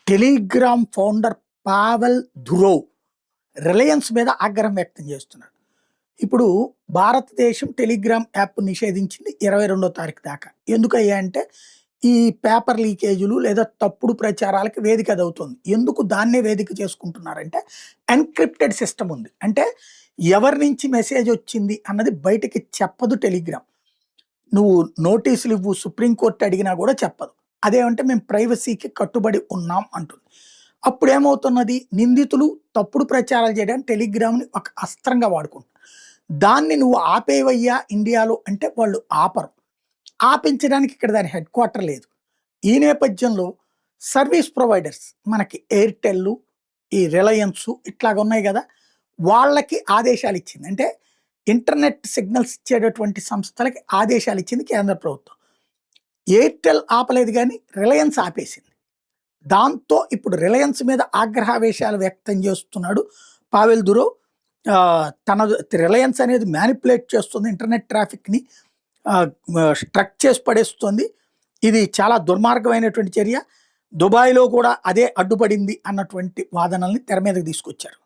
Telegram founder Powell దురోవ్ Reliance మీద ఆగ్రహం వ్యక్తం చేస్తున్నాడు. ఇప్పుడు భారతదేశం టెలిగ్రామ్ యాప్ నిషేధించింది 22వ తారీఖు దాకా. ఎందుకయ్యా అంటే ఈ పేపర్ లీకేజీలు లేదా తప్పుడు ప్రచారాలకు వేదిక అదవుతుంది. ఎందుకు దాన్నే వేదిక చేసుకుంటున్నారంటే ఎన్క్రిప్టెడ్ సిస్టమ్ ఉంది. అంటే ఎవరి నుంచి మెసేజ్ వచ్చింది అన్నది బయటకి చెప్పదు టెలిగ్రామ్. నువ్వు నోటీసులు ఇవ్వు, సుప్రీంకోర్టు అడిగినా కూడా చెప్పదు. అదేమంటే మేము ప్రైవసీకి కట్టుబడి ఉన్నాం అంటుంది. అప్పుడేమవుతున్నది, నిందితులు తప్పుడు ప్రచారాలు చేయడానికి టెలిగ్రామ్ని ఒక అస్త్రంగా వాడుకుంటారు. దాన్ని నువ్వు ఆపేవయ్యా ఇండియాలో అంటే వాళ్ళు ఆపరు. ఆపించడానికి ఇక్కడ దాని హెడ్ క్వార్టర్ లేదు. ఈ నేపథ్యంలో సర్వీస్ ప్రొవైడర్స్ మనకి ఎయిర్టెల్, ఈ రిలయన్స్ ఇట్లాగ ఉన్నాయి కదా, వాళ్ళకి ఆదేశాలు ఇచ్చింది. అంటే ఇంటర్నెట్ సిగ్నల్స్ ఇచ్చేటటువంటి సంస్థలకి ఆదేశాలు ఇచ్చింది కేంద్ర ప్రభుత్వం. ఎయిర్టెల్ ఆపలేదు కానీ రిలయన్స్ ఆపేసింది. దాంతో ఇప్పుడు రిలయన్స్ మీద ఆగ్రహావేశాలు వ్యక్తం చేస్తున్నాడు పావెల్ దురోవ్. తన రిలయన్స్ అనేది మ్యానిపులేట్ చేస్తుంది, ఇంటర్నెట్ ట్రాఫిక్ని స్ట్రక్ చేసి పడేస్తుంది. ఇది చాలా దుర్మార్గమైనటువంటి చర్య. దుబాయ్లో కూడా అదే అడ్డుపడింది అన్నటువంటి వాదనల్ని తెర మీదకి తీసుకొచ్చారు.